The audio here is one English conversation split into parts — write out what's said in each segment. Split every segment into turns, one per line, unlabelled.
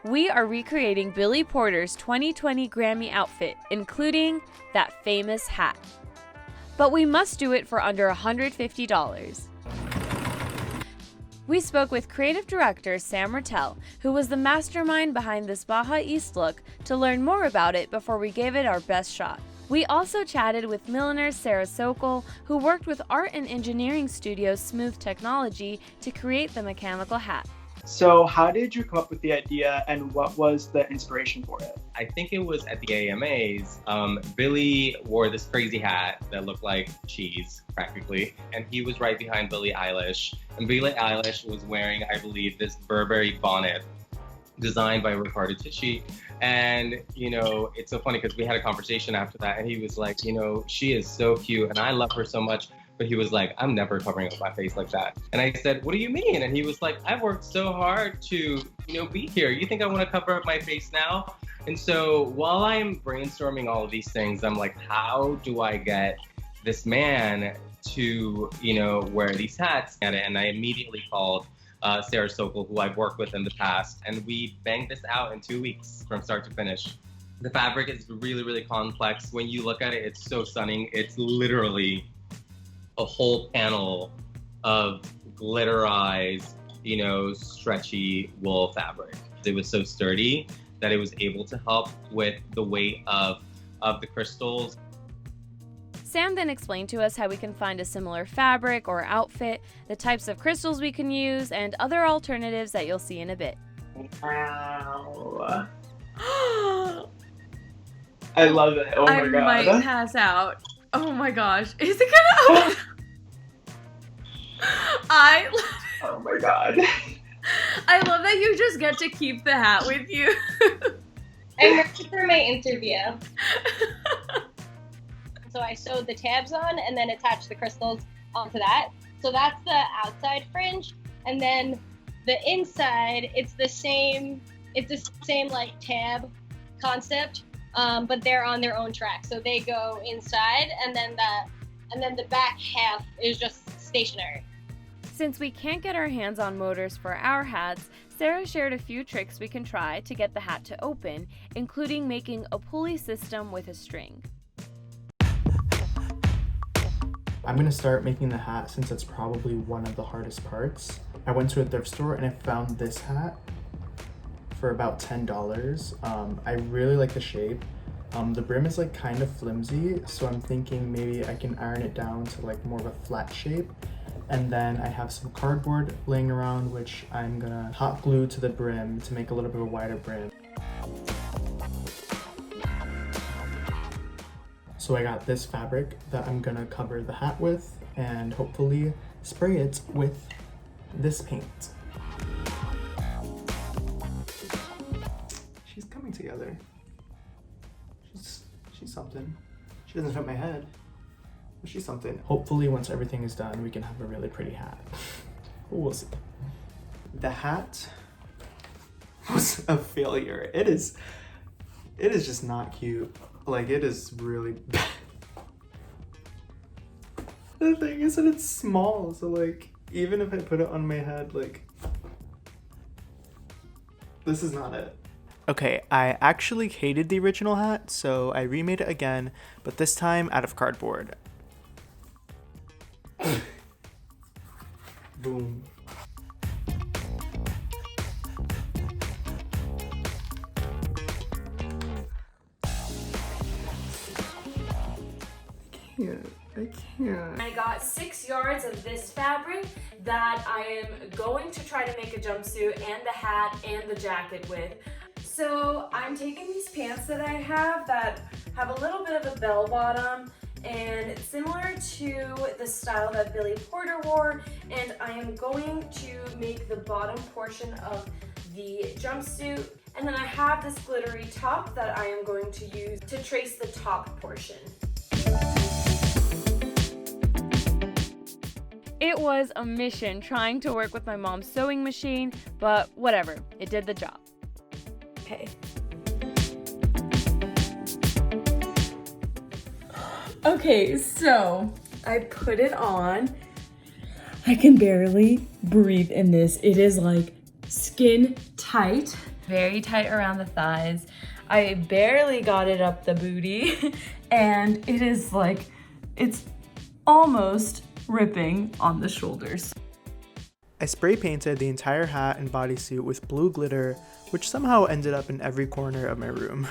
We are recreating Billy Porter's 2020 Grammy outfit, including that famous hat. But we must do it for under $150. We spoke with creative director Sam Ratelle, who was the mastermind behind this Baja East look, to learn more about it before we gave it our best shot. We also chatted with milliner Sokol, who worked with art and engineering studio Smooth Technology to create the mechanical hat.
So how did you come up with the idea and what was the inspiration for it?
I think it was at the AMAs. Billy wore this crazy hat that looked like cheese, practically. And he was right behind Billie Eilish. And Billie Eilish was wearing, I believe, this Burberry bonnet designed by Riccardo Tisci. And, it's so funny because we had a conversation after that and he was like, she is so cute and I love her so much. But he was like, I'm never covering up my face like that. And I said, what do you mean? And he was like, I've worked so hard to, be here. You think I want to cover up my face now? And so while I'm brainstorming all of these things, I'm like, how do I get this man to, wear these hats? And I immediately called Sarah Sokol, who I've worked with in the past. And we banged this out in 2 weeks from start to finish. The fabric is really, really complex. When you look at it, it's so stunning. It's literally a whole panel of glitterized, stretchy wool fabric. It was so sturdy that it was able to help with the weight of the crystals.
Sam then explained to us how we can find a similar fabric or outfit, the types of crystals we can use, and other alternatives that you'll see in a bit.
Wow. I love it. Oh my God.
I might pass out. Oh my gosh. Is it gonna open?
Oh my God.
I love that you just get to keep the hat with you.
I'm ready for my interview. So I sewed the tabs on and then attached the crystals onto that. So that's the outside fringe. And then the inside, it's the same like tab concept. But they're on their own track. So they go inside and then the back half is just stationary.
Since we can't get our hands on motors for our hats, Sarah shared a few tricks we can try to get the hat to open, including making a pulley system with a string.
I'm going to start making the hat since it's probably one of the hardest parts. I went to a thrift store and I found this hat for about $10. I really like the shape. The brim is like kind of flimsy, so I'm thinking maybe I can iron it down to like more of a flat shape. And then I have some cardboard laying around, which I'm gonna hot glue to the brim to make a little bit of a wider brim. So I got this fabric that I'm gonna cover the hat with and hopefully spray it with this paint. She's coming together. She's something. She doesn't fit my head, but she's something. Hopefully once everything is done, we can have a really pretty hat. We'll see. The hat was a failure. It is just not cute. Like, it is really bad. The thing is that it's small, so like, even if I put it on my head, like, this is not it. Okay, I actually hated the original hat, so I remade it again, but this time out of cardboard. Boom. I can't.
I got 6 yards of this fabric that I am going to try to make a jumpsuit and the hat and the jacket with. So I'm taking these pants that I have that have a little bit of a bell bottom and similar to the style that Billy Porter wore, and I am going to make the bottom portion of the jumpsuit, and then I have this glittery top that I am going to use to trace the top portion. It was a mission trying to work with my mom's sewing machine, but whatever, it did the job. Okay.
Okay, so I put it on. I can barely breathe in this. It is like
skin tight, very tight around the thighs. I barely got it up the booty and it is like, it's almost ripping on the shoulders.
I spray painted the entire hat and bodysuit with blue glitter, which somehow ended up in every corner of my room.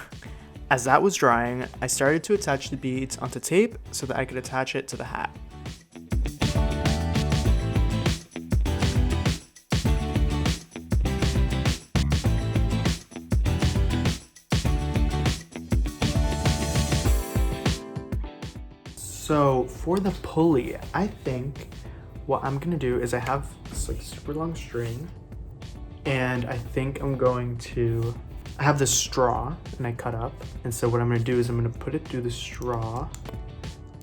As that was drying, I started to attach the beads onto tape so that I could attach it to the hat. So for the pulley, I think what I'm gonna do is I have this like super long string, and I think I'm going to, I have this straw and I cut up. And so what I'm gonna do is I'm gonna put it through the straw,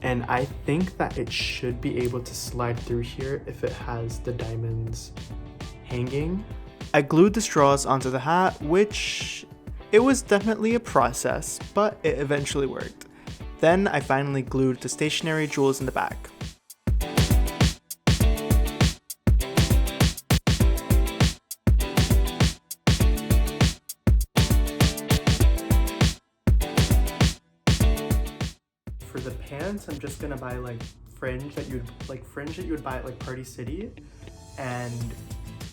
and I think that it should be able to slide through here if it has the diamonds hanging. I glued the straws onto the hat, which it was definitely a process, but it eventually worked. Then I finally glued the stationary jewels in the back. For the pants, I'm just gonna buy like fringe that you would buy at like Party City, and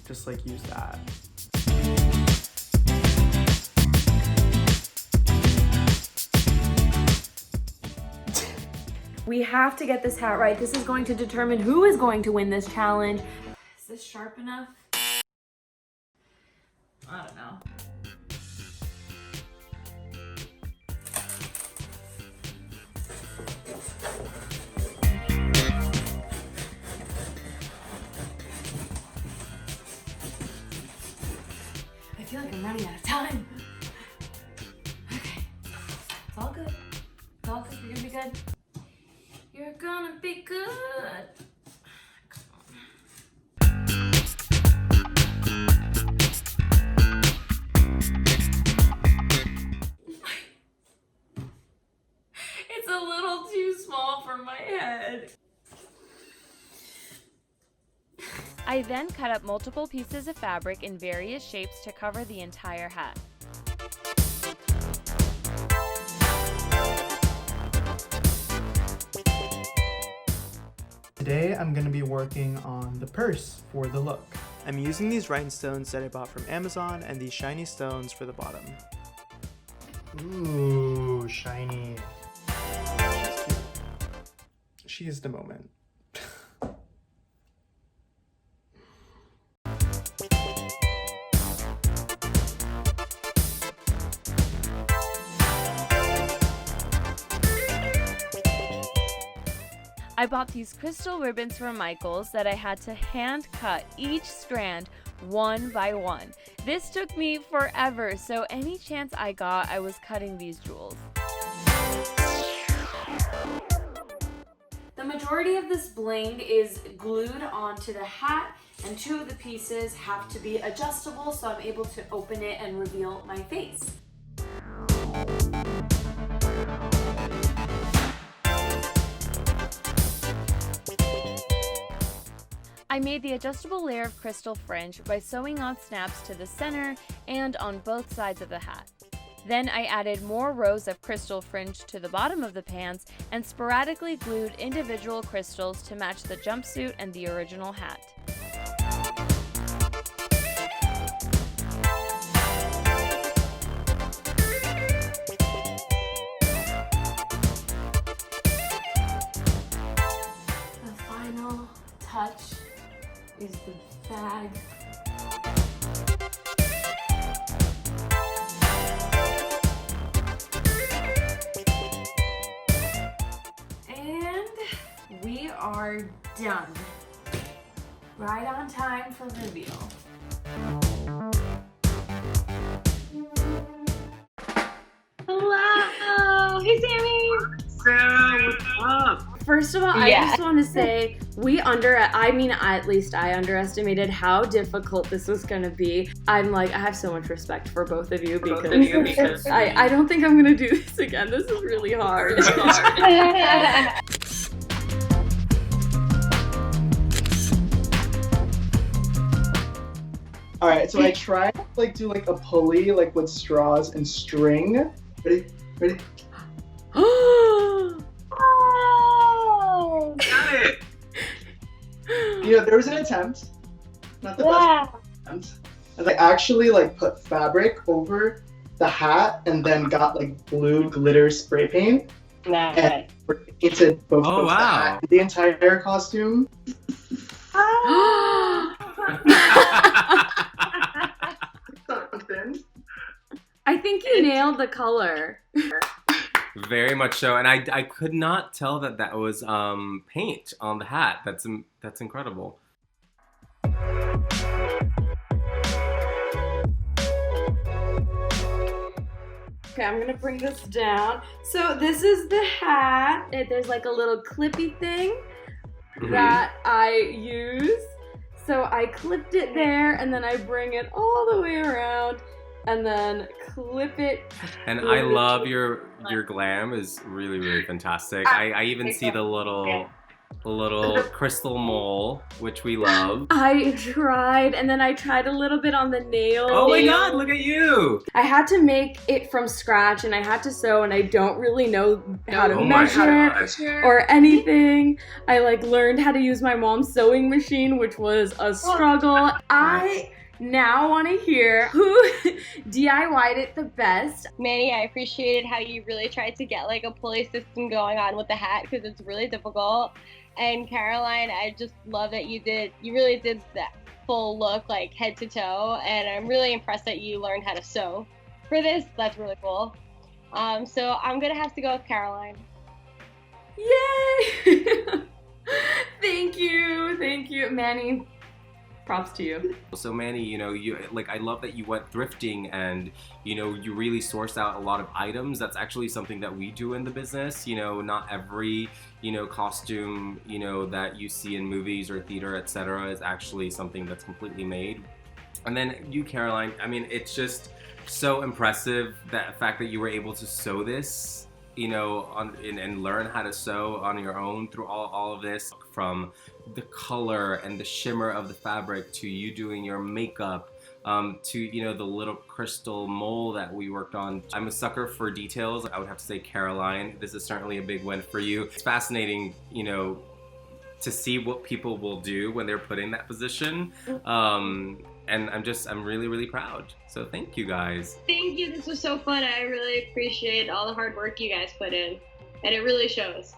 just like use that.
We have to get this hat right. This is going to determine who is going to win this challenge. Is this sharp enough? I don't know. I feel like I'm running out of time. Okay, it's all good. It's all good. You're gonna be good. You're gonna be good. It's a little too small for my head.
I then cut up multiple pieces of fabric in various shapes to cover the entire hat.
Today I'm going to be working on the purse for the look. I'm using these rhinestones that I bought from Amazon and these shiny stones for the bottom. Ooh, shiny. She is the moment.
I bought these crystal ribbons from Michaels that I had to hand cut each strand one by one. This took me forever, so any chance I got, I was cutting these jewels.
The majority of this bling is glued onto the hat, and two of the pieces have to be adjustable so I'm able to open it and reveal my face.
I made the adjustable layer of crystal fringe by sewing on snaps to the center and on both sides of the hat. Then I added more rows of crystal fringe to the bottom of the pants and sporadically glued individual crystals to match the jumpsuit and the original hat.
The final touch is the bag. And we are done. Right on time for reveal.
Hello! Hey, Sammy!
Sarah, what's up?
First of all, I just want to say at least I underestimated how difficult this was going to be. I have so much respect for both of you because I don't think I'm going to do this again. This is really hard.
All right, so I tried to like do like a pulley like with straws and string. Ready? Ready?
Oh!
Got it!
You know, there was an attempt, not the best attempt. And I actually like put fabric over the hat and then got like blue glitter spray paint.
Nice.
And painted both
Oh,
of the
wow.
hat, the entire costume. Something.
I think you nailed the color.
Very much so, and I could not tell that that was paint on the hat. That's incredible.
Okay, I'm gonna bring this down. So this is the hat. There's like a little clippy thing that I use. So I clipped it there and then I bring it all the way around and then clip it.
And I love your glam is really fantastic. I even see the little crystal mole, which we love.
I tried, and then I tried a little bit on the nail.
Oh my god, look at you!
I had to make it from scratch and I had to sew, and I don't really know how to
Oh my
measure or anything. I like learned how to use my mom's sewing machine, which was a struggle. I now want to hear who DIY'd it the best.
Manny, I appreciated how you really tried to get like a pulley system going on with the hat because it's really difficult. And Caroline, I just love that you really did that full look, like head to toe. And I'm really impressed that you learned how to sew for this. That's really cool. So I'm gonna have to go with Caroline.
Yay! Thank you, Manny. Props to you.
So Manny, you know, I love that you went thrifting and, you know, you really sourced out a lot of items. That's actually something that we do in the business. You know, not every, you know, costume, you know, that you see in movies or theater, etc., is actually something that's completely made. And then you, Caroline, I mean, it's just so impressive that fact that you were able to sew this, you know, and learn how to sew on your own through all of this, from the color and the shimmer of the fabric to you doing your makeup, to, you know, the little crystal mole that we worked on. I'm a sucker for details. I would have to say, Caroline, this is certainly a big win for you. It's fascinating, you know, to see what people will do when they're put in that position. And I'm really proud. So thank you guys.
Thank you, this was so fun. I really appreciate all the hard work you guys put in, and it really shows.